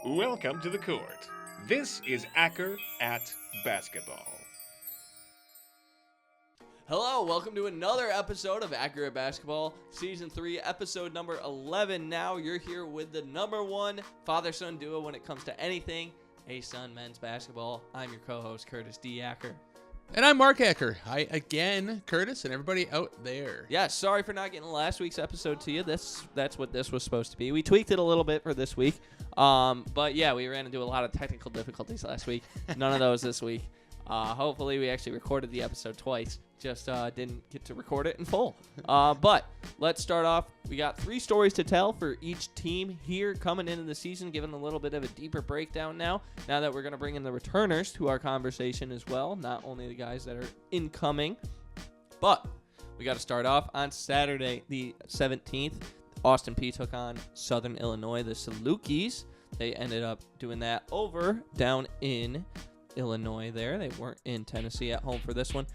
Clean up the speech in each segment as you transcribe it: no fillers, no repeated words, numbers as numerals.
Welcome to the court. This is Acker at Basketball. Hello, welcome to another episode of Acker Basketball, Season 3, Episode number 11. Now you're here with the number one father-son duo when it comes to anything ASUN men's basketball. I'm your co-host, Curtis D. Acker. And I'm Mark Acker. Hi again, Curtis, and everybody out there. Yeah, sorry for not getting last week's episode to you. That's what this was supposed to be. We tweaked it a little bit for this week. But yeah, we ran into a lot of technical difficulties last week. None of those this week. Hopefully we actually recorded the episode twice. Just didn't get to record it in full. But let's start off. We got 3 stories to tell for each team here coming into the season, giving a little bit of a deeper breakdown now that we're going to bring in the returners to our conversation as well, not only the guys that are incoming. But we got to start off on Saturday, the 17th. Austin Peay took on Southern Illinois, the Salukis. They ended up doing that over down in Illinois there. They weren't in Tennessee at home for this one.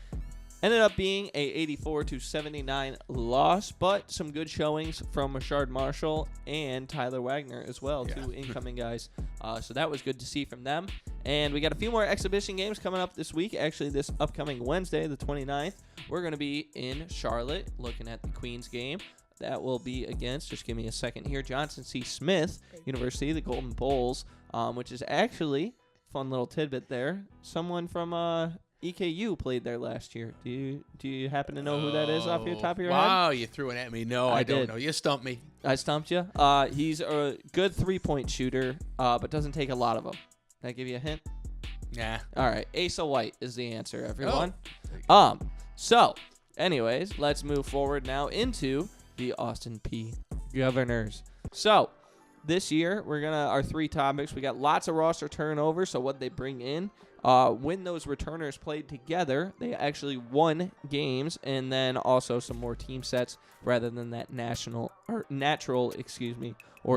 Ended up being a 84-79 loss, but some good showings from Rashard Marshall and Tyler Wagner as well, two incoming guys. So that was good to see from them. And we got a few more exhibition games coming up this week. Actually, this upcoming Wednesday, the 29th, we're going to be in Charlotte looking at the Queens game. That will be against, just give me a second here, Johnson C. Smith University, the Golden Bulls, which is actually, fun little tidbit there, someone from EKU played there last year. Do you happen to know who that is off your top of your head? Wow, you threw it at me. No, I don't know. You stumped me. I stumped you? He's a good three-point shooter, but doesn't take a lot of them. Can I give you a hint? Nah. All right, Asa White is the answer, everyone. Oh. So, anyways, let's move forward now into the Austin Peay Governors. So, this year, our 3 topics. We got lots of roster turnover, so what they bring in. When those returners played together, they actually won games, and then also some more team sets rather than that natural or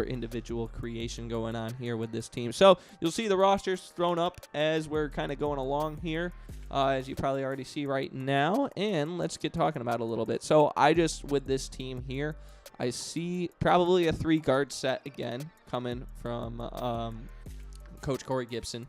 individual creation going on here with this team. So you'll see the rosters thrown up as we're kind of going along here, as you probably already see right now. And let's get talking about it a little bit. So with this team here, I see probably a 3-guard set again coming from Coach Corey Gibson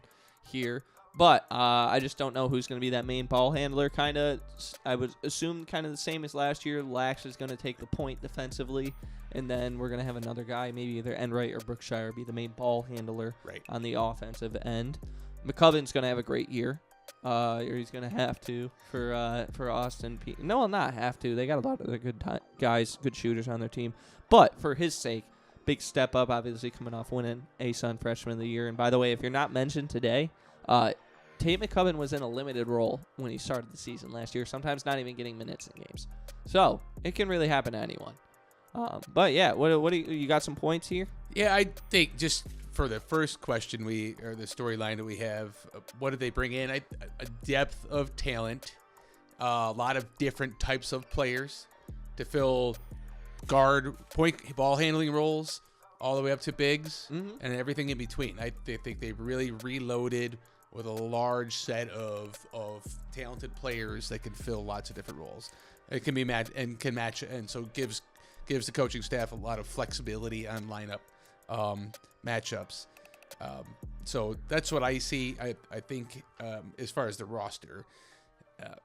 here. But I just don't know who's going to be that main ball handler. I would assume kind of the same as last year. Lax is going to take the point defensively, and then we're going to have another guy, maybe either Enright or Brookshire, be the main ball handler on the offensive end. McCovern's going to have a great year, or he's going to have to for Austin Peay. No, not have to. They got a lot of other good guys, good shooters on their team. But for his sake, big step up, obviously coming off winning ASUN Freshman of the Year. And by the way, if you're not mentioned today, Tate McCubbin was in a limited role when he started the season last year, sometimes not even getting minutes in games. So it can really happen to anyone. But yeah, what do you got some points here? Yeah, I think just for the first question the storyline that we have, what did they bring in? A depth of talent, a lot of different types of players to fill guard, point, ball handling roles, all the way up to bigs and everything in between. I think they really reloaded with a large set of talented players that can fill lots of different roles. It can be match, and so gives the coaching staff a lot of flexibility on lineup matchups. So that's what I see. I think as far as the roster,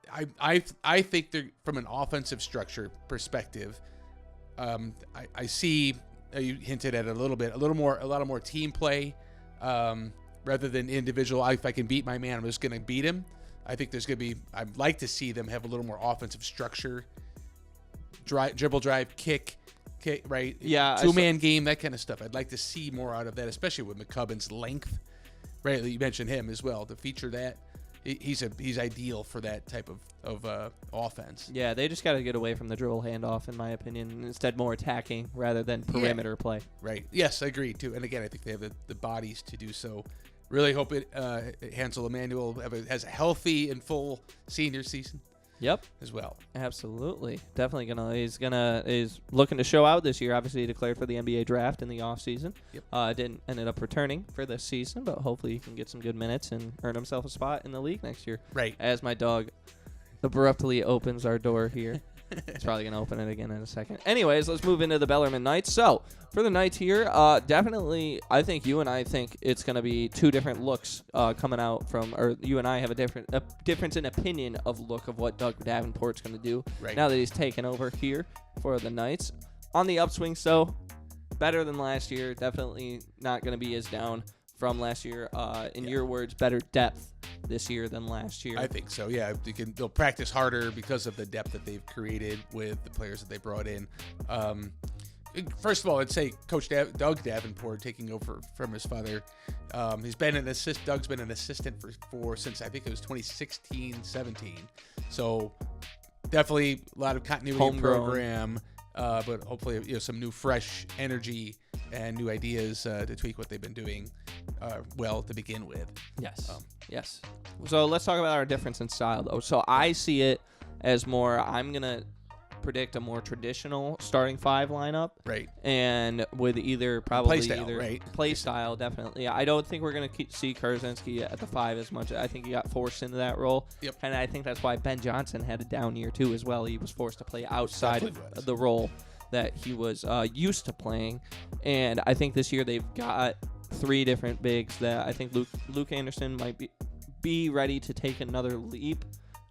I think they're, from an offensive structure perspective, I see. You hinted at a lot of more team play. Rather than individual, if I can beat my man, I'm just going to beat him. I think I'd like to see them have a little more offensive structure. Dribble, drive, kick, right? Yeah. 2-man game, that kind of stuff. I'd like to see more out of that, especially with McCubbin's length. Right, you mentioned him as well. To feature that, he's ideal for that type of offense. Yeah, they just got to get away from the dribble handoff, in my opinion, and instead more attacking rather than perimeter play. Right. Yes, I agree, too. And again, I think they have the bodies to do so. Really hope Hansel Emmanuel has a healthy and full senior season. Yep. As well. Absolutely. Definitely he's looking to show out this year. Obviously he declared for the NBA draft in the offseason. Yep. Ended up returning for this season, but hopefully he can get some good minutes and earn himself a spot in the league next year. Right. As my dog abruptly opens our door here. It's probably going to open it again in a second. Anyways, let's move into the Bellarmine Knights. So, for the Knights here, definitely, I think you and I think it's going to be two different looks coming out from, or you and I have a difference in opinion of look of what Doug Davenport's going to do now that he's taken over here for the Knights. On the upswing, so better than last year. Definitely not going to be as down from last year. In your words, better depth this year than last year. I think so. Yeah, they'll practice harder because of the depth that they've created with the players that they brought in. First of all, I'd say Coach Doug Davenport taking over from his father. He's been an assist. Doug's been an assistant for since I think it was 2016-17. So definitely a lot of continuity in program. But hopefully, some new fresh energy and new ideas to tweak what they've been doing well to begin with. Yes. Yes. So let's talk about our difference in style, though. So I see it as more, I'm going to predict a more traditional starting five lineup. Right. And with play style, definitely. I don't think we're going to see Kurzinski at the 5 as much. I think he got forced into that role. Yep. And I think that's why Ben Johnson had a down year, too, as well. He was forced to play outside of the role that he was used to playing. And I think this year they've got 3 different bigs that I think Luke Anderson might be ready to take another leap.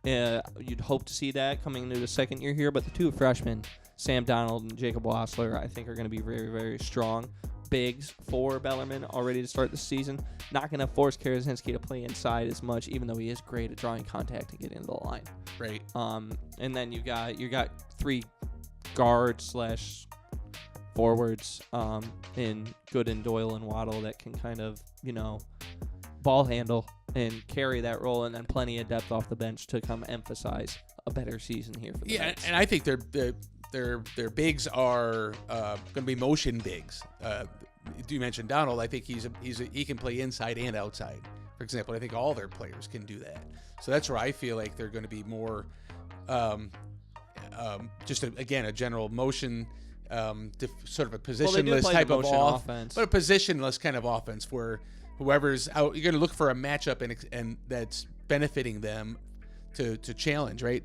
You'd hope to see that coming into the second year here, but the 2 freshmen, Sam Donald and Jacob Wassler, I think are going to be very, very strong bigs for Bellarmine already to start the season. Not going to force Karazinski to play inside as much, even though he is great at drawing contact and getting into the line. Right. And then you got 3 guards / forwards in Good and Doyle and Waddle that can kind of ball handle and carry that role, and then plenty of depth off the bench to come emphasize a better season here for the Knights. And I think their bigs are going to be motion bigs. You mentioned Donald. I think he can play inside and outside. For example, I think all their players can do that. So that's where I feel like they're going to be more a general motion, sort of a positionless type of offense, but a positionless kind of offense where whoever's out, you're going to look for a matchup and that's benefiting them to challenge, right?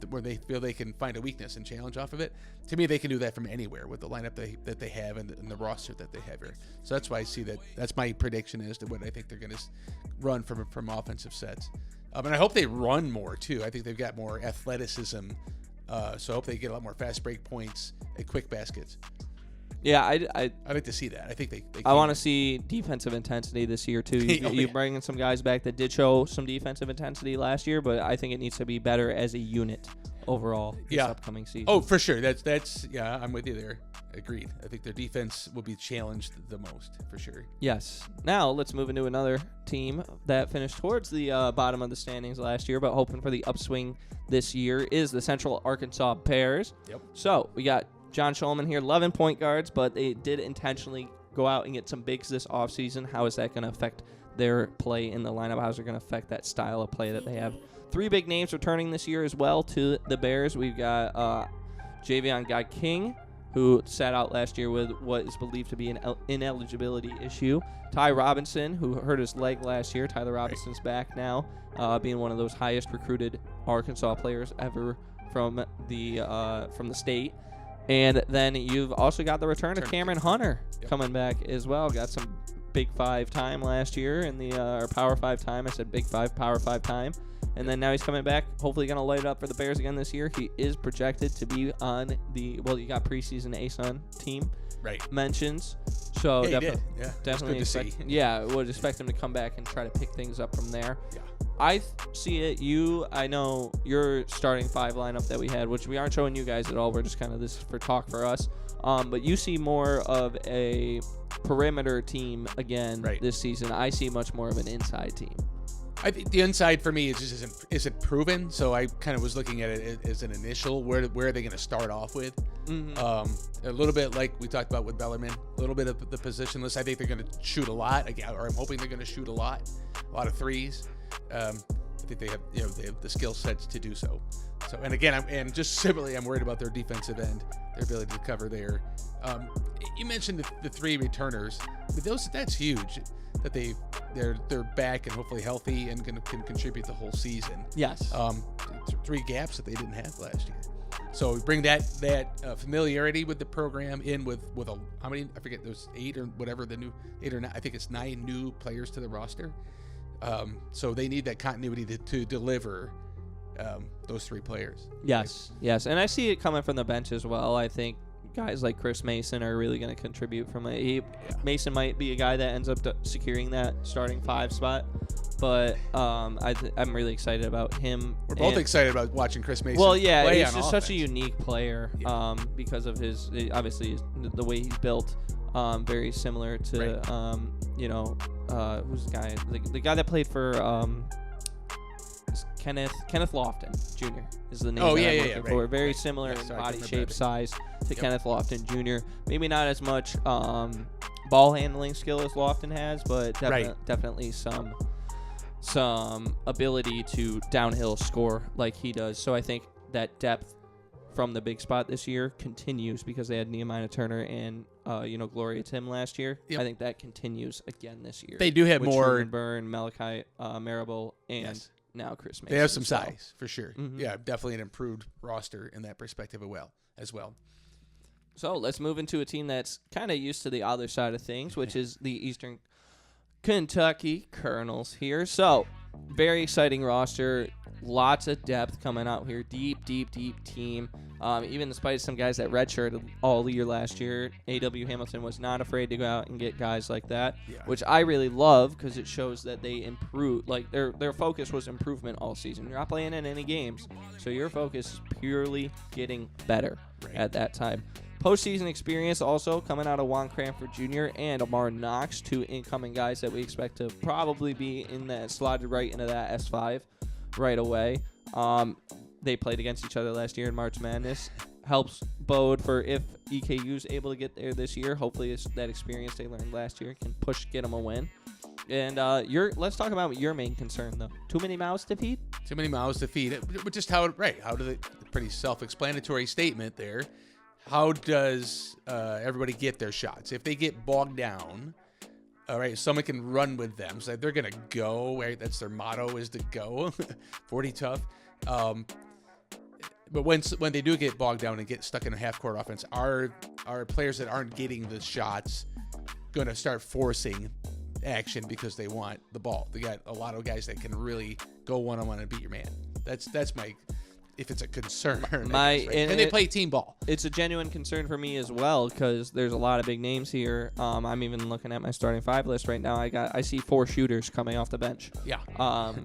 Where they feel they can find a weakness and challenge off of it. To me, they can do that from anywhere with the lineup that they have and the roster that they have here. So that's why I see that. That's my prediction as to what I think they're going to run from offensive sets. And I hope they run more too. I think they've got more athleticism. So I hope they get a lot more fast break points and quick baskets. Yeah, I'd like to see that. I think they I want to see defensive intensity this year, too. You bring in some guys back that did show some defensive intensity last year, but I think it needs to be better as a unit overall this upcoming season. Oh, for sure. That's I'm with you there. Agreed. I think their defense will be challenged the most, for sure. Yes. Now, let's move into another team that finished towards the bottom of the standings last year, but hoping for the upswing this year is the Central Arkansas Bears. Yep. So, we got John Schulman here, 11 point guards, but they did intentionally go out and get some bigs this offseason. How is that going to affect their play in the lineup? How is it going to affect that style of play that they have? 3 big names returning this year as well to the Bears. We've got Javion God King, who sat out last year with what is believed to be an ineligibility issue. Ty Robinson, who hurt his leg last year. Tyler Robinson's back now, being one of those highest recruited Arkansas players ever from the state. And then you've also got the return of Cameron Hunter coming back as well. Got some Big 5 time last year in the or Power 5 time. I said Big 5, Power 5 time. And then now he's coming back, hopefully going to light it up for the Bears again this year. He is projected to be on you got preseason ASUN team mentions. So definitely expect, would expect him to come back and try to pick things up from there. Yeah. I see it. I know your starting 5 lineup that we had, which we aren't showing you guys at all. We're just kind of this for talk for us. But you see more of a perimeter team again this season. I see much more of an inside team. I think the inside for me isn't proven, so I kind of was looking at it as an initial. Where are they going to start off with? Mm-hmm. A little bit like we talked about with Bellarmine, a little bit of the positionless. I think they're going to shoot a lot, or I'm hoping they're going to shoot a lot of threes. I think they have the skill sets to do so. So, and again, I'm worried about their defensive end, their ability to cover there. You mentioned the 3 returners, but that's huge. That they're back and hopefully healthy and can contribute the whole season. Yes. 3 gaps that they didn't have last year. So bring that familiarity with the program in with how many, I forget, there's 8 or whatever, the new 8 or 9, I think it's 9 new players to the roster. So they need that continuity to deliver those 3 players. Yes, yes. And I see it coming from the bench as well. I think guys like Chris Mason are really going to contribute from Mason might be a guy that ends up securing that starting 5 spot. But I'm really excited about him. We're both excited about watching Chris Mason. Well, yeah, play he's on just offense. such a unique player because of his, obviously, the way he's built. Very similar to, who's the guy? The guy that played for Kenneth Lofton Jr. is the name that I'm looking for. Very similar in body shape, size to Kenneth Lofton Jr. Maybe not as much ball handling skill as Lofton has, but definitely some ability to downhill score like he does. So I think that depth from the big spot this year continues because they had Nehemiah Turner and Gloria Tim last year. Yep. I think that continues again this year. They do have with more Truman Byrne, Malachi Marable, and now Chris Mason. They have some size for sure. Mm-hmm. Yeah, definitely an improved roster in that perspective as well. So let's move into a team that's kind of used to the other side of things, which is the Eastern Kentucky Colonels here. So very exciting roster. Lots of depth coming out here. Deep team. Even despite some guys that redshirted all year last year, A.W. Hamilton was not afraid to go out and get guys like that, which I really love because it shows that they improve. Like their focus was improvement all season. You're not playing in any games, so your focus is purely getting better at that time. Postseason experience also coming out of Juan Cranford Jr. and Amar Knox, 2 incoming guys that we expect to probably be in that slotted right into that S5 right away. They played against each other last year in March Madness. Helps bode for if EKU is able to get there this year. Hopefully it's that experience they learned last year can get them a win. And let's talk about your main concern, though. Too many mouths to feed? Too many mouths to feed. Just how do they, pretty self-explanatory statement there. How does everybody get their shots? If they get bogged down, all right, someone can run with them. So they're going to go, right? That's their motto, is to go. 40 tough. But when they do get bogged down and get stuck in a half-court offense, are players that aren't getting the shots going to start forcing action because they want the ball? They got a lot of guys that can really go one-on-one and beat your man. That's my... if it's a concern. And they play team ball. It's a genuine concern for me as well because there's a lot of big names here. I'm even looking at my starting 5 list right now. I see 4 shooters coming off the bench. Yeah.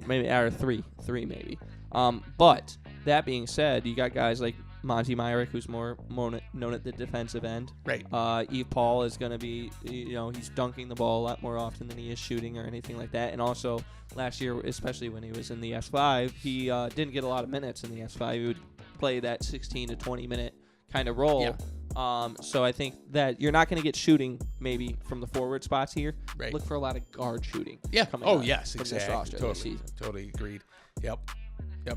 Maybe or three maybe. But that being said, you got guys like Monty Myrick, who's more known at the defensive end. Right. Eve Paul is going to be, he's dunking the ball a lot more often than he is shooting or anything like that. And also last year, especially when he was in the S5, he didn't get a lot of minutes in the S5. He would play that 16 to 20 minute kind of role. Yeah. So I think that you're not going to get shooting maybe from the forward spots here. Right. Look for a lot of guard shooting. Yeah. Coming yes, from exactly. This roster this season. Totally agreed. Yep.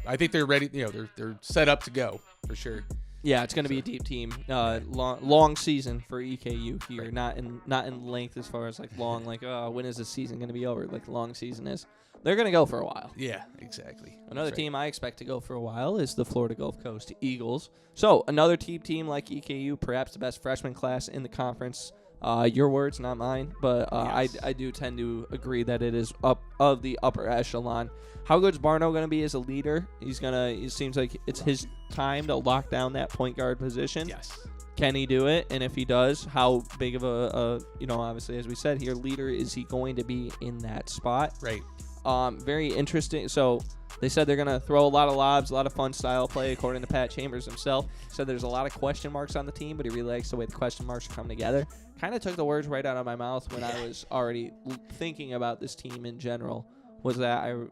I think they're ready. They're set up to go for sure. Yeah, it's going to be a deep team. Long season for EKU here. Right. Not in length as far as like long. Like when is this season going to be over? Like long season is. They're going to go for a while. Yeah, exactly. Another team I expect to go for a while is the Florida Gulf Coast Eagles. So another team like EKU, perhaps the best freshman class in the conference. Your words, not mine, but yes. I do tend to agree that it is up of the upper echelon. How good's Barno going to be as a leader? It seems like it's his time to lock down that point guard position. Yes. Can he do it? And if he does, how big of a obviously, as we said here, leader is he going to be in that spot? Right. Very interesting. So they said they're going to throw a lot of lobs, a lot of fun style play, according to Pat Chambers himself. Said there's a lot of question marks on the team, but he really likes the way the question marks come together. Kind of took the words right out of my mouth when I was already thinking about this team in general. Was that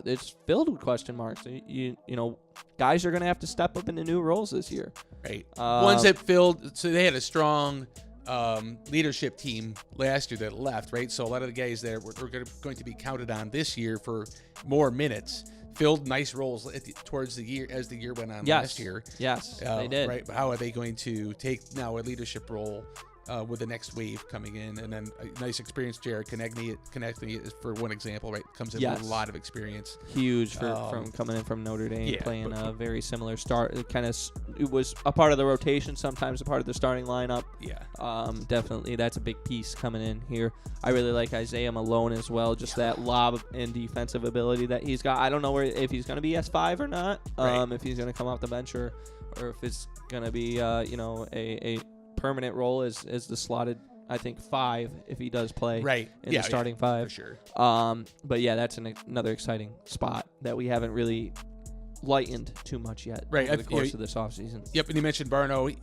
it's filled with question marks. Guys are going to have to step up into new roles this year. Right. Ones that filled. So they had a strong leadership team last year that left, right? So a lot of the guys that were going to be counted on this year for more minutes filled nice roles towards the year as the year went on last year. Yes, they did. Right. How are they going to take now a leadership role with the next wave coming in, and then a nice experience. Jared connecting it is for one example, right? Comes in with a lot of experience. Huge from coming in from Notre Dame, playing a very similar start. It was a part of the rotation, sometimes a part of the starting lineup. Yeah. Definitely, that's a big piece coming in here. I really like Isaiah Malone as well. Just that lob and defensive ability that he's got. I don't know if he's going to be S5 or not. If he's going to come off the bench or if it's going to be a permanent role as the slotted, I think, 5 if he does play in the starting 5 for sure. But yeah, that's another exciting spot that we haven't really lightened too much yet over the course of this offseason. Yep, and you mentioned Barno.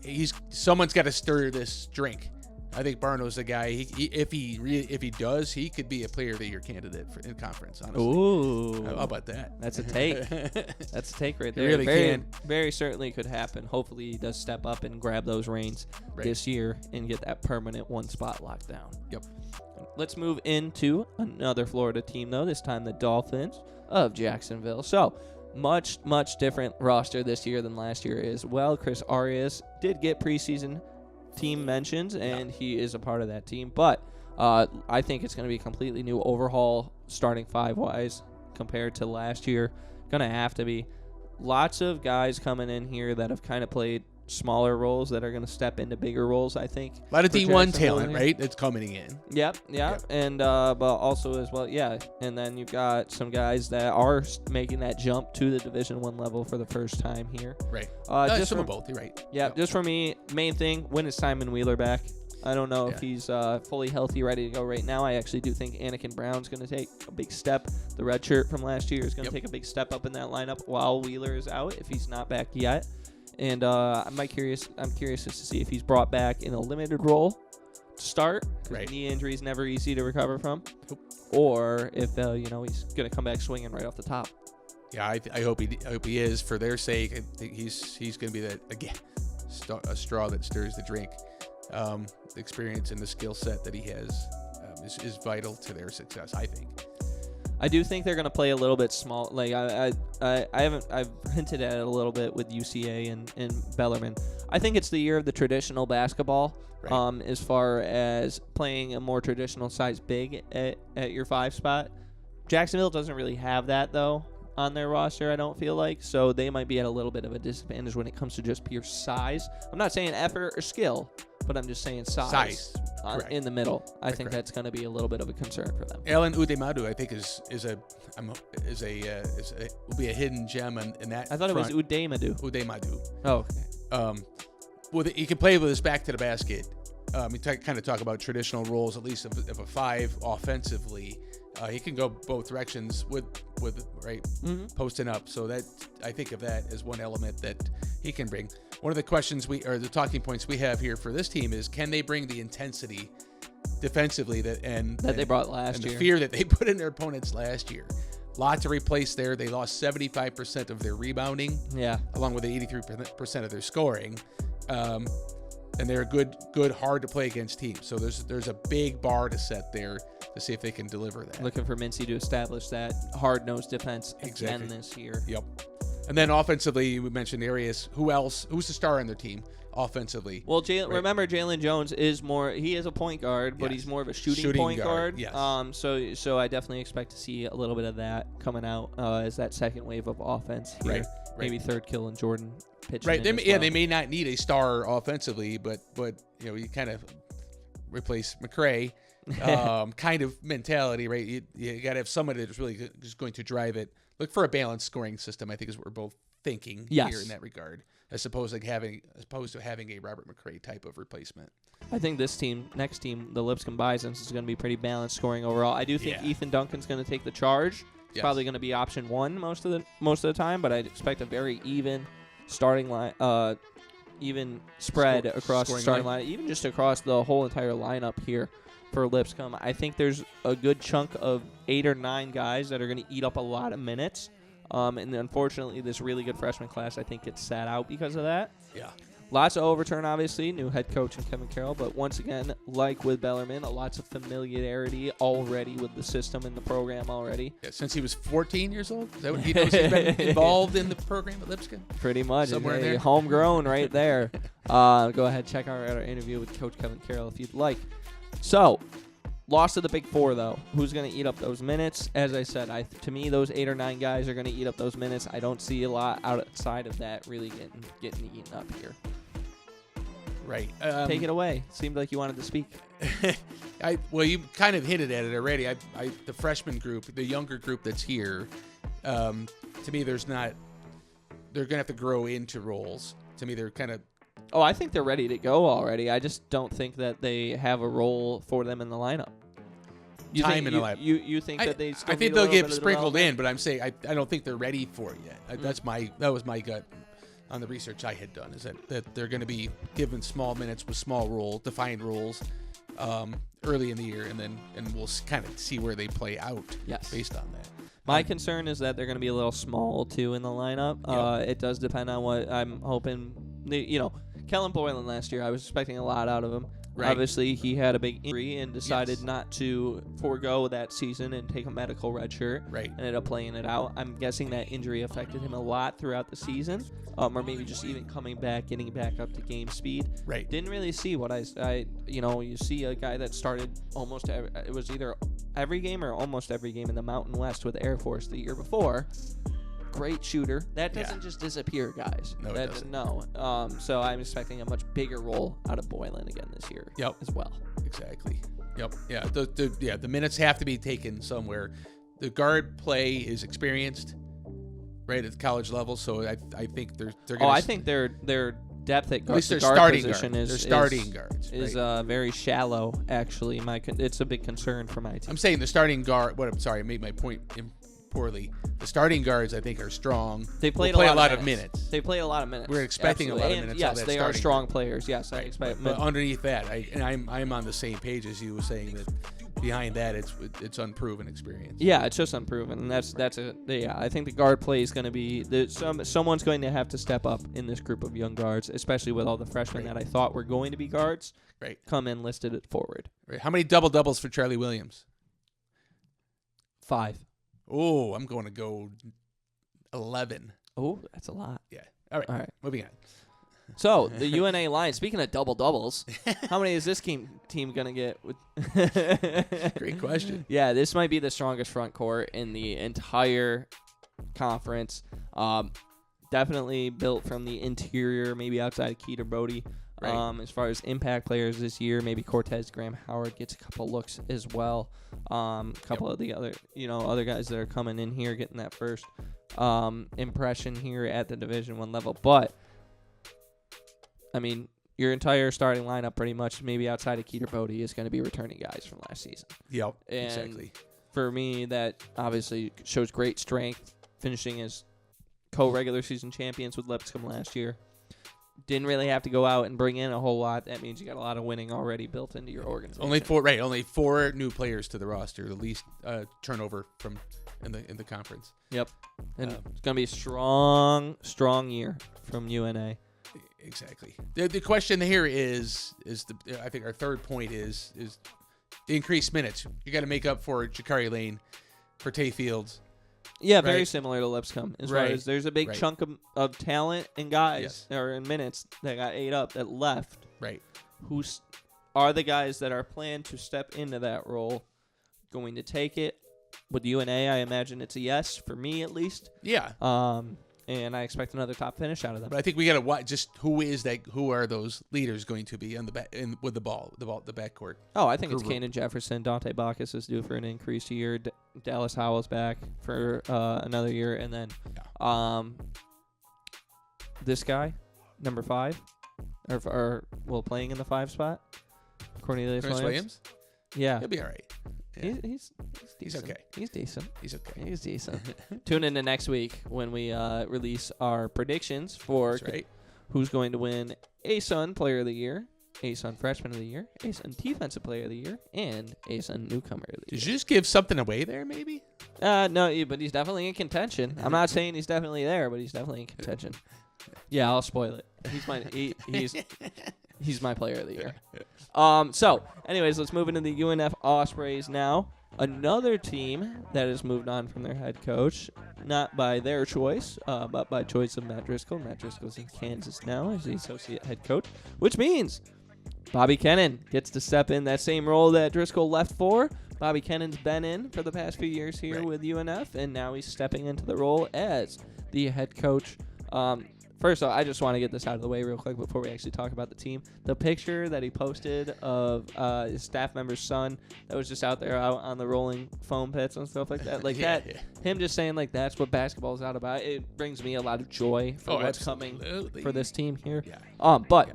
Someone's got to stir this drink. I think Barno's the guy. If he does, he could be a player of the year candidate in conference. Honestly, ooh, how about that? That's a take. That's a take right there. It really can. Very certainly could happen. Hopefully, he does step up and grab those reins this year and get that permanent one spot locked down. Yep. Let's move into another Florida team, though. This time, the Dolphins of Jacksonville. So, much different roster this year than last year as well. Chris Arias did get preseason team mentions, and he is a part of that team. But I think it's going to be a completely new overhaul starting 5-wise compared to last year. Going to have to be. Lots of guys coming in here that have kind of played smaller roles that are going to step into bigger roles, I think. A lot of D1 talent, right? That's coming in. Yep. And but also as well, and then you've got some guys that are making that jump to the Division I level for the first time here. Right. Just some of both, you're right. Yeah, just for me, main thing, when is Simon Wheeler back? I don't know if he's fully healthy, ready to go right now. I actually do think Anakin Brown's going to take a big step. The red shirt from last year is going to take a big step up in that lineup while Wheeler is out, if he's not back yet. And I'm curious as to see if he's brought back in a limited role to start. Right. Knee injury is never easy to recover from. Or if he's going to come back swinging right off the top. Yeah, I hope he is, for their sake. I think he's going to be that, again, a straw that stirs the drink. The experience and the skill set that he has is vital to their success, I think. I do think they're going to play a little bit small. Like I've hinted at it a little bit with UCA and Bellarmine. I think it's the year of the traditional basketball, as far as playing a more traditional size big at your 5 spot. Jacksonville doesn't really have that, though, on their roster, I don't feel like. So they might be at a little bit of a disadvantage when it comes to just pure size. I'm not saying effort or skill, but I'm just saying size. In the middle. I think that's going to be a little bit of a concern for them. Alan Udemadu, I think, will be a hidden gem in that. I thought it was Udemadu. Udemadu. Oh, okay. He can play with his back to the basket. We kind of talk about traditional roles, at least of a 5 offensively. He can go both directions with posting up. So that, I think of that as one element that he can bring. One of the questions the talking points we have here for this team is, can they bring the intensity defensively that they brought last year, and the fear that they put in their opponents last year? Lot to replace there. They lost 75% of their rebounding, along with 83% of their scoring. And they're a good, hard to play against team. So there's a big bar to set there to see if they can deliver that. Looking for Mincy to establish that hard-nosed defense again this year. Yep. And then offensively, we mentioned Arias. Who's the star on their team offensively? Well, remember, Jalen Jones is he is a point guard, but he's more of a shooting point guard. Yes. So I definitely expect to see a little bit of that coming out as that second wave of offense here. Right. Maybe third kill and Jordan pitching. Right. They may not need a star offensively, but you kind of replace McCray kind of mentality, right? You got to have somebody that's really just going to drive it. Look for a balanced scoring system, I think, is what we're both thinking here in that regard, as opposed to having a Robert McCray type of replacement. I think this next team, the Lipscomb Bisons, is going to be pretty balanced scoring overall. I do think Ethan Duncan's going to take the charge. It's probably going to be option 1 most of the time, but I'd expect a very even starting line, even spread across the starting line, even just across the whole entire lineup here for Lipscomb. I think there's a good chunk of 8 or 9 guys that are going to eat up a lot of minutes. And unfortunately, this really good freshman class, I think, gets sat out because of that. Yeah. Lots of overturn, obviously. New head coach and Kevin Carroll. But once again, like with Bellarmine, lots of familiarity already with the system and the program already. Yeah, since he was 14 years old? Is that what he knows he's been involved in the program at Lipscomb? Pretty much. Somewhere in there. Homegrown right there. Go ahead, check out our interview with Coach Kevin Carroll if you'd like. So, loss of the Big Four, though. Who's going to eat up those minutes? As I said, to me, those 8 or 9 guys are going to eat up those minutes. I don't see a lot outside of that really getting eaten up here. Right. Take it away. Seemed like you wanted to speak. Well, you kind of hinted at it already. The freshman group, the younger group that's here, to me, they're going to have to grow into roles. To me, they're kind of. Oh, I think they're ready to go already. I just don't think that they have a role for them in the lineup. You think that they still I think need a they'll little get bit of sprinkled development? in, but I'm saying I don't think they're ready for it yet. That was my gut on the research I had done, is that they're going to be given small minutes with small defined roles early in the year, and we'll kind of see where they play out based on that. My concern is that they're going to be a little small, too, in the lineup. Yep. It does depend on what I'm hoping. Kellen Boylan last year, I was expecting a lot out of him. Right. Obviously, he had a big injury and decided not to forego that season and take a medical red shirt. Right. Ended up playing it out. I'm guessing that injury affected him a lot throughout the season, or maybe just even coming back, getting back up to game speed. Right. Didn't really see what you see a guy that started it was either every game or almost every game in the Mountain West with Air Force the year before. Great shooter. That doesn't just disappear, guys. No, it doesn't. No. So I'm expecting a much bigger role out of Boylan again this year. Yep. As well. Exactly. Yep. Yeah. The minutes have to be taken somewhere. The guard play is experienced, right, at the college level. So I think they're going to. I think their depth at guard, their guard starting position guard. is Their starting guards is right? Very shallow. Actually, it's a big concern for my team. I'm saying the starting guard. I'm sorry, I made my point poorly. The starting guards, I think, are strong. They play a lot of minutes. They play a lot of minutes. We're expecting a lot of minutes. Yes, of that they are starting strong group. players. Yes, right. I expect. But underneath that, I'm on the same page as you were saying that behind that it's unproven experience. Yeah, it's just unproven, and I think the guard play is going to be someone's going to have to step up in this group of young guards, especially with all the freshmen that I thought were going to be guards. Right. Come in listed at forward. Right. How many double doubles for Charlie Williams? 5. Oh, I'm going to go 11. Oh, that's a lot. Yeah. All right. Moving on. So, the UNA Lions, speaking of double-doubles, how many is this team going to get? Great question. Yeah, this might be the strongest front court in the entire conference. Definitely built from the interior, maybe outside of Keeter Bodie. Right. As far as impact players this year, maybe Cortez Graham Howard gets a couple looks as well. Couple of the other guys that are coming in here getting that first impression here at the Division I level. But I mean, your entire starting lineup, pretty much, maybe outside of Keeter Bodie, is going to be returning guys from last season. Yep. And exactly. For me, that obviously shows great strength, finishing as co-regular season champions with Lipscomb last year. Didn't really have to go out and bring in a whole lot. That means you got a lot of winning already built into your organization. Only 4 new players to the roster, the least turnover from in the conference. Yep. And it's gonna be a strong year from UNA. Exactly. The question here is I think our third point is the increased minutes. You got to make up for Jakari Lane, for Tay Fields. Yeah, very similar to Lipscomb. As far Right. as there's a big chunk of talent and guys, Yes. or in minutes, that got ate up, that left. Right. Who are the guys that are planned to step into that role, going to take it? With UNA, I imagine it's a yes, for me at least. Yeah. And I expect another top finish out of them. But I think we got to watch just who are those leaders going to be on the back with the backcourt. Oh, I think it's Kanan Jefferson. Dante Bacchus is due for an increased year. Dallas Howell's back for another year, and then this guy, number 5, or playing in the 5 spot, Cornelius Williams. Yeah, He'll be all right. Yeah. He's okay. He's decent. He's okay. He's decent. Tune in to next week when we release our predictions for who's going to win ASUN Player of the Year, ASUN Freshman of the Year, ASUN Defensive Player of the Year, and ASUN Newcomer of the Year. Did you just give something away there, maybe? No, but he's definitely in contention. I'm not saying he's definitely there, but he's definitely in contention. Yeah, I'll spoil it. He's my player of the year. So, anyways, let's move into the UNF Ospreys now. Another team that has moved on from their head coach, not by their choice, but by choice of Matt Driscoll. Matt Driscoll's in Kansas now as the associate head coach, which means Bobby Kennan gets to step in that same role that Driscoll left for. Bobby Kennan's been in for the past few years here with UNF, and now he's stepping into the role as the head coach. First of all, I just want to get this out of the way real quick before we actually talk about the team. The picture that he posted of his staff member's son that was just out there out on the rolling foam pits and stuff like that. Like him just saying like that's what basketball is out about. It brings me a lot of joy for what's coming for this team here. Yeah. But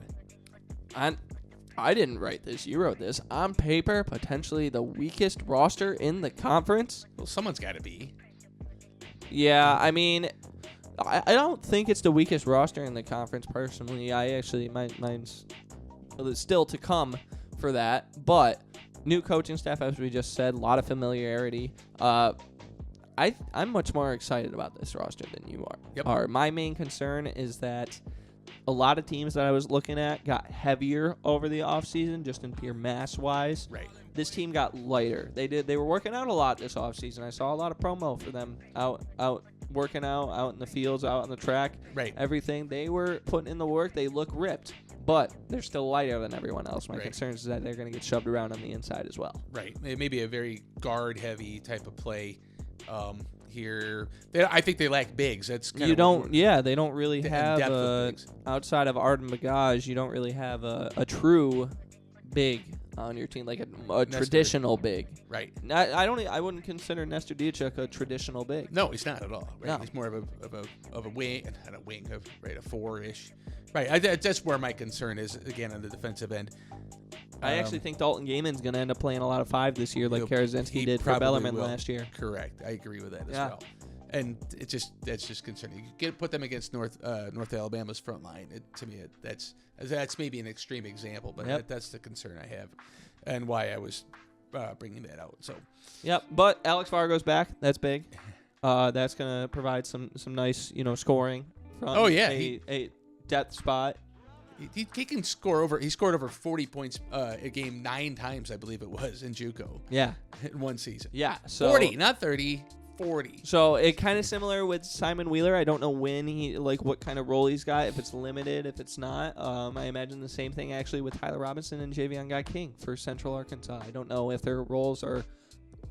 I didn't write this. You wrote this. On paper, potentially the weakest roster in the conference. Well, someone's got to be. Yeah, I mean, I don't think it's the weakest roster in the conference, personally. Mine's still to come for that. But new coaching staff, as we just said, a lot of familiarity. I'm much more excited about this roster than you are. Yep. My main concern is that a lot of teams that I was looking at got heavier over the offseason, just in pure mass-wise. Right. This team got lighter. They were working out a lot this offseason. I saw a lot of promo for them out working out in the fields, out on the track. Right. Everything. They were putting in the work. They look ripped, but they're still lighter than everyone else. My concern is that they're going to get shoved around on the inside as well. Right. It may be a very guard-heavy type of play here. I think they lack bigs. That's kind they don't really have outside of Arden Bagage. You don't really have a true big on your team, like a traditional big. Right. I wouldn't consider Nestor Diachuk a traditional big. No, he's not at all. Right. No. He's more of a wing, not a wing of a 4-ish. Right. That's where my concern is again on the defensive end. I actually think Dalton Gaiman's going to end up playing a lot of 5 this year, like Karazinski did for Bellarmine last year. Correct. I agree with that as well. And that's just concerning. You put them against North Alabama's front line. To me, that's maybe an extreme example, but that's the concern I have, and why I was bringing that out. So. Yep. But Alex Fargo's back. That's big. That's going to provide some nice scoring from a depth spot. He can score over. He scored over 40 points a game 9 times, I believe it was, in JUCO. Yeah, in one season. Yeah, so 40, not 30. 40. So it kind of similar with Simon Wheeler. I don't know when what kind of role he's got. If it's limited, if it's not. I imagine the same thing actually with Tyler Robinson and Javion Guy King for Central Arkansas. I don't know if their roles are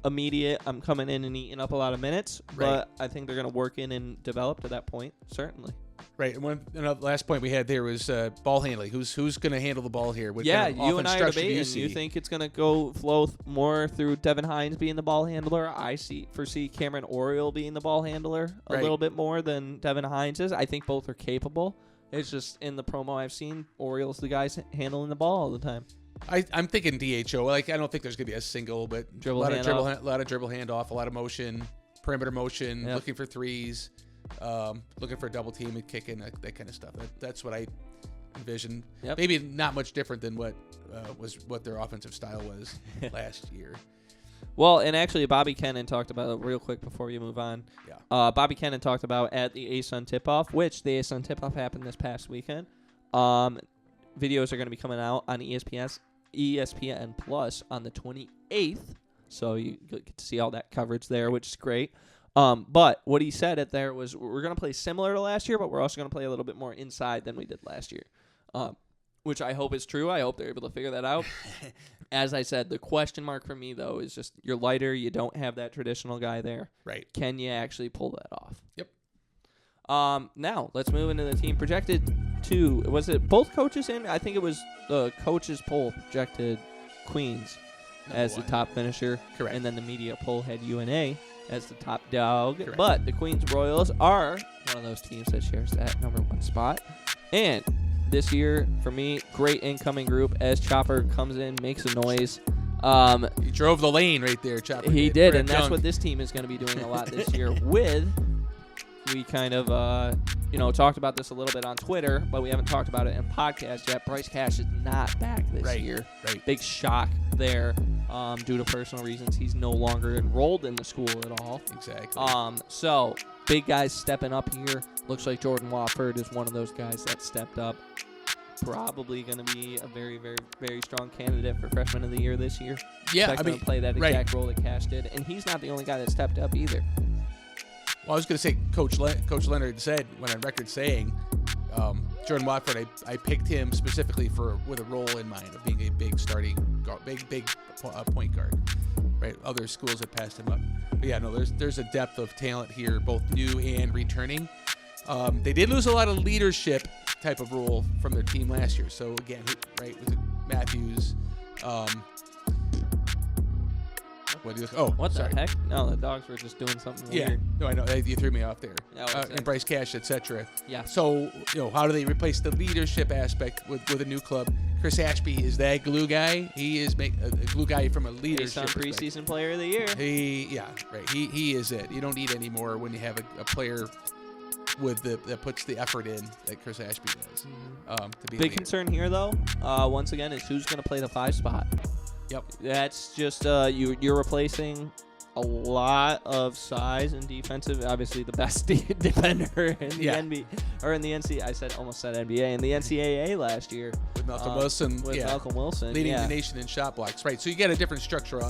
immediate. I'm coming in and eating up a lot of minutes, but I think they're going to work in and develop to that point. Certainly. Right, and the last point we had there was ball handling. Who's going to handle the ball here? You and I are debating. You think it's going to flow more through Devin Hines being the ball handler? I foresee Cameron Oriole being the ball handler a little bit more than Devin Hines is. I think both are capable. It's just in the promo I've seen, Oriole's the guys handling the ball all the time. I'm thinking DHO. I don't think there's going to be a single, but a lot of dribble handoff, a lot of motion, perimeter motion, looking for threes. Looking for a double team and kicking, that kind of stuff. That's what I envision. Yep. Maybe not much different than what their offensive style was last year. Well, and actually, Bobby Kennan talked about it real quick before you move on. Yeah. Bobby Kennan talked about at the ASUN tip-off, which the ASUN tip-off happened this past weekend. Videos are going to be coming out on ESPN Plus on the 28th, so you get to see all that coverage there, which is great. But what he said at there was we're going to play similar to last year, but we're also going to play a little bit more inside than we did last year, which I hope is true. I hope they're able to figure that out. As I said, the question mark for me, though, is just you're lighter. You don't have that traditional guy there. Right. Can you actually pull that off? Yep. Now, let's move into the team projected to, was it both coaches in? I think it was the coaches poll projected Queens as the top finisher. Correct. And then the media poll had UNA as the top dog. Correct. But the Queens Royals are one of those teams that shares that number 1 spot. And this year, for me, great incoming group as Chopper comes in, makes a noise. He drove the lane right there, Chopper. He did, and that's what this team is going to be doing a lot this year with. We kind of, talked about this a little bit on Twitter, but we haven't talked about it in podcast yet. Bryce Cash is not back this year. Right. Big shock there due to personal reasons. He's no longer enrolled in the school at all. Exactly. So big guys stepping up here. Looks like Jordan Wofford is one of those guys that stepped up. Probably going to be a very, very, very strong candidate for Freshman of the Year this year. Yeah, Expect him to play that exact role that Cash did. And he's not the only guy that stepped up either. Well, I was going to say, Coach Leonard said, went on record saying, Jordan Watford, I picked him specifically with a role in mind of being a big starting guard, big point guard. Right, other schools have passed him up. But yeah, no, there's a depth of talent here, both new and returning. They did lose a lot of leadership type of role from their team last year. So again, right, with Matthews. What the heck? No, the dogs were just doing something weird. No, I know. You threw me off there. Exactly. And Bryce Cash, etc. Yeah. So, how do they replace the leadership aspect with a new club? Chris Ashby is that glue guy. He is a glue guy from a leadership ASUN preseason player of the year. He is it. You don't need any more when you have a player that puts the effort in that Chris Ashby does. To be big concern here, though, once again, is who's going to play the 5 spot. Yep. That's just you're replacing a lot of size and defensive. Obviously, the best defender in the NBA or in the NCAA. I almost said NBA in the NCAA last year with Malcolm Wilson. Malcolm Wilson leading the nation in shot blocks. Right. So you get a different structure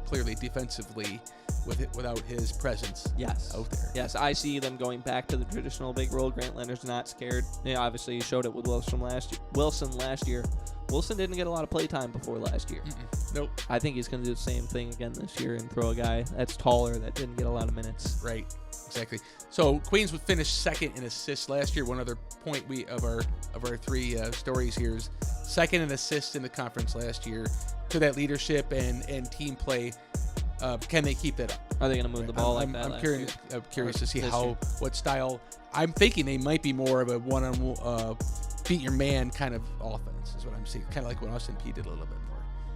clearly defensively without his presence. Out there. Yes, I see them going back to the traditional big role. Grant Leonard's not scared. Obviously, he showed it with Wilson last year. Wilson didn't get a lot of play time before last year. Nope. I think he's going to do the same thing again this year and throw a guy that's taller that didn't get a lot of minutes. Right. Exactly. So Queens would finish second in assists last year. One other point of our 3 stories here is second in assists in the conference last year. To that leadership and team play, can they keep that up? Are they going to move the ball like that? I'm curious to see what style. I'm thinking they might be more of a one-on-one beat your man kind of offense is what I'm seeing. Kind of like what Austin Peay did a little bit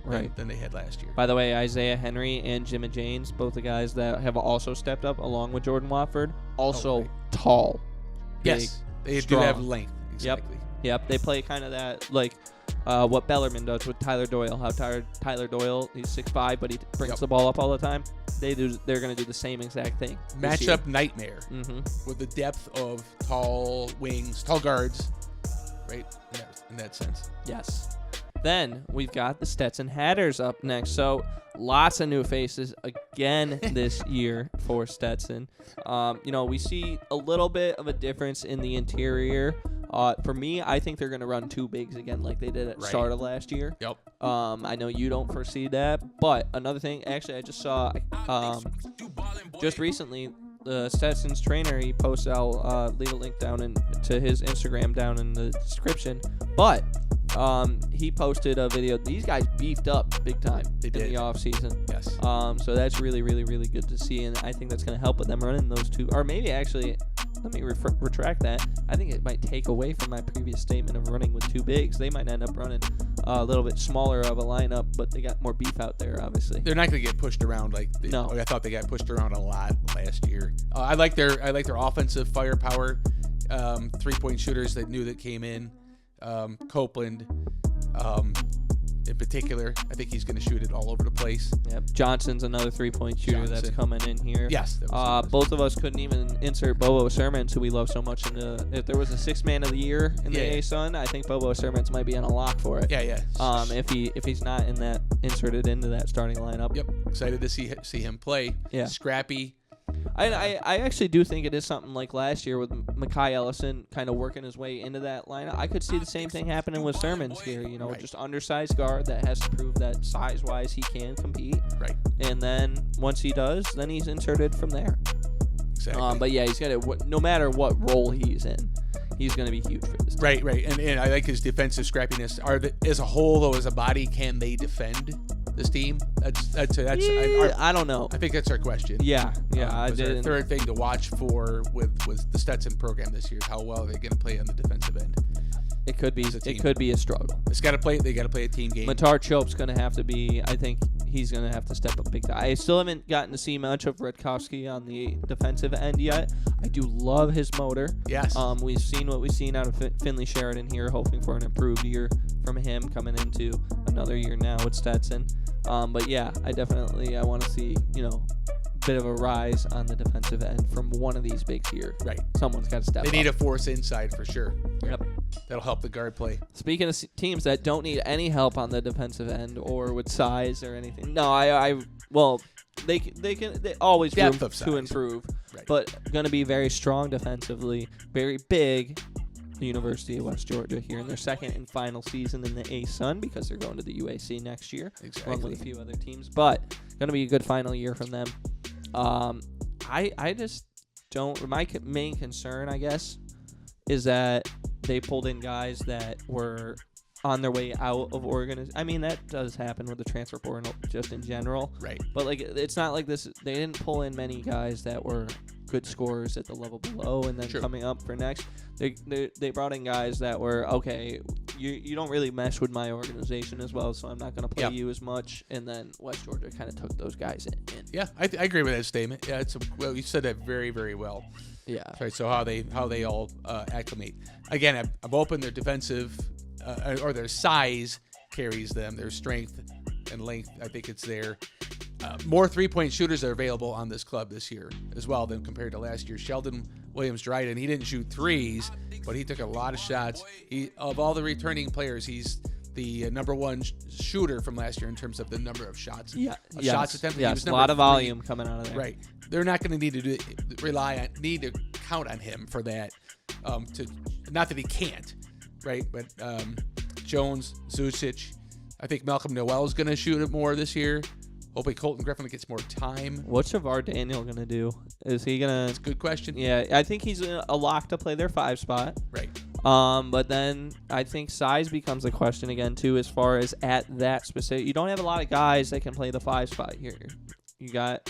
more than they had last year. By the way, Isaiah Henry and Jimmy James, both the guys that have also stepped up along with Jordan Watford, also tall. Yes, big, they strong. do have length. Exactly. Yep. They play kind of that like what Bellarmine does with Tyler Doyle. How Tyler Doyle, he's 6'5", but he brings the ball up all the time. They're going to do the same exact thing. Matchup nightmare with the depth of tall wings, tall guards. Right, in that sense. Yes. Then we've got the Stetson Hatters up next. So lots of new faces again this year for Stetson. We see a little bit of a difference in the interior. For me, I think they're going to run 2 bigs again like they did at the start of last year. Yep. I know you don't foresee that. But another thing, actually, I just saw just recently, Stetson's trainer, he posted, I'll leave a link down to his Instagram down in the description, but he posted a video. These guys beefed up big time in the offseason. Yes. So that's really, really, really good to see, and I think that's going to help with them running those 2, or maybe actually, let me retract that. I think it might take away from my previous statement of running with 2 bigs. They might end up running a little bit smaller of a lineup, but they got more beef out there, obviously. They're not going to get pushed around I thought they got pushed around a lot last year. I like their offensive firepower. 3-point shooters that came in. Copeland, in particular, I think he's going to shoot it all over the place. Yep. Johnson's another 3-point shooter that's coming in here. Yes. Both of us couldn't even insert Bobo Sermons, who we love so much. If there was a 6th man of the year in the ASUN, I think Bobo Sermons might be on a lock for it. Yeah. If he's not inserted into that starting lineup. Yep. Excited to see him play. Yeah. Scrappy. I actually do think it is something like last year with Makai Ellison kind of working his way into that lineup. I could see the same thing happening with Sermons here. Just undersized guard that has to prove that size-wise he can compete. Right. And then once he does, then he's inserted from there. Exactly. But yeah, he's got to. No matter what role he's in, he's going to be huge for this team. Right. And I like his defensive scrappiness. As a whole, though, as a body, can they defend this team? I don't know. I think that's our question. Yeah. Our third thing to watch for with the Stetson program this year is how well they're going to play on the defensive end. It could be a struggle. They got to play a team game. Matar Chope's going to have to be. I think he's going to have to step up big time. I still haven't gotten to see much of Redkowski on the defensive end yet. I do love his motor. Yes. We've seen what we've seen out of Finley Sheridan here, hoping for an improved year from him coming into another year now with Stetson. But yeah, I want to see bit of a rise on the defensive end from one of these bigs here. Right. Someone's got to step up. They need a force inside for sure. Yep. That'll help the guard play. Speaking of teams that don't need any help on the defensive end or with size or anything, no, well, they always room Depth of to size. improve, Right. but going to be very strong defensively, very big. The University of West Georgia here in their second and final season in the ASUN because they're going to the UAC next year, along with a few other teams. But going to be a good final year from them. I just don't. My main concern, I guess, is that they pulled in guys that were on their way out of organization. I mean, that does happen with the transfer portal just in general. Right. But like, it's not like this. They didn't pull in many guys that were good scorers at the level below and then coming up for next. They brought in guys that were, okay, you don't really mesh with my organization as well, so I'm not going to play you as much. And then West Georgia kind of took those guys in. Yeah, I agree with that statement. Yeah, well, you said that very, very well. Yeah. Right. So how they all acclimate. Again, I'm hoping their defensive or their size carries them. Their strength and length, I think it's there. More three-point shooters are available on this club this year as well than compared to last year. Sheldon Williams-Dryden, he didn't shoot threes, but he took a lot of shots. Of all the returning players, he's the number one shooter from last year in terms of the number of shots. Shots attempted. Yes, a lot of volume coming out of there. Right. They're not going to need to need to count on him for that. Not that he can't, right? But Jones, Zucic, I think Malcolm Noel is going to shoot it more this year. Hopefully Colton Griffin gets more time. What's Shavar Daniel going to do? Is he going to... That's a good question. Yeah, I think he's a lock to play their 5 spot. Right. But then I think size becomes a question again, too, as far as at that specific... You don't have a lot of guys that can play the 5 spot here. You got...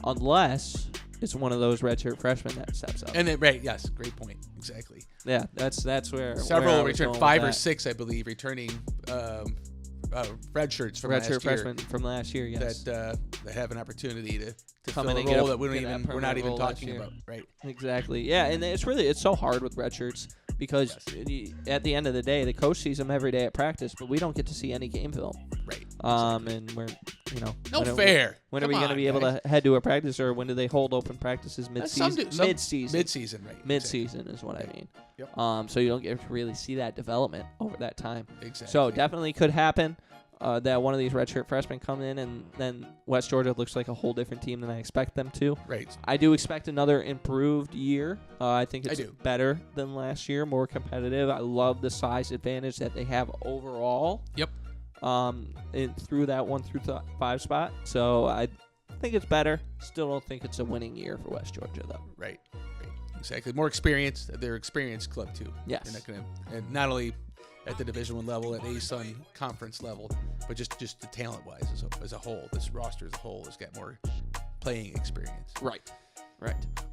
Unless it's one of those redshirt freshmen that steps up. And then, right, yes, great point. Exactly. Yeah, that's where... Several return, 5 or 6, I believe, returning... red shirts from last year. Freshmen from last year, yes. That have an opportunity to come fill in a and role that we're not even role talking about. Right. Exactly. Yeah, and it's so hard with red shirts because at the end of the day, the coach sees them every day at practice, but we don't get to see any game film. Right. Exactly. And we're fair. When are we going to be able to head to a practice, or when do they hold open practices mid-season? Mid-season, right. Mid-season is what I mean. Yep. So you don't get to really see that development over that time. Exactly. So definitely could happen. That one of these redshirt freshmen come in, and then West Georgia looks like a whole different team than I expect them to. Right. I do expect another improved year. I think it's I do. better than last year, more competitive. I love the size advantage that they have overall. Yep. Through that 1 through 5 spot. So I think it's better. Still don't think it's a winning year for West Georgia, though. Right. Exactly. More experience. They're experienced club, too. Yes. And not only at the Division I level, at ASUN conference level, but just the talent-wise as a whole. This roster as a whole has got more playing experience. Right.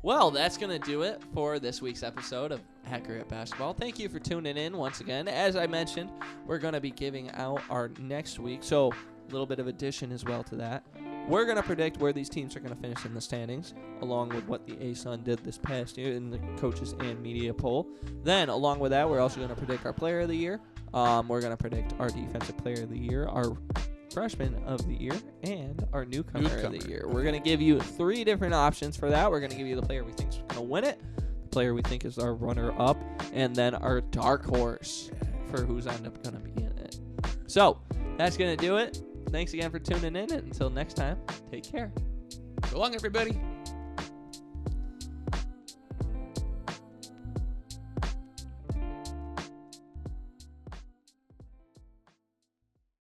Well, that's going to do it for this week's episode of Acker Basketball. Thank you for tuning in once again. As I mentioned, we're going to be giving out our next week, so a little bit of addition as well to that. We're going to predict where these teams are going to finish in the standings, along with what the ASUN did this past year in the coaches and media poll. Then, along with that, we're also going to predict our player of the year. We're going to predict our defensive player of the year, our freshman of the year, and our newcomer of the year. We're going to give you 3 different options for that. We're going to give you the player we think is going to win it, the player we think is our runner-up, and then our dark horse for who's end up going to be in it. So, that's going to do it. Thanks again for tuning in, and until next time, take care. So long, everybody.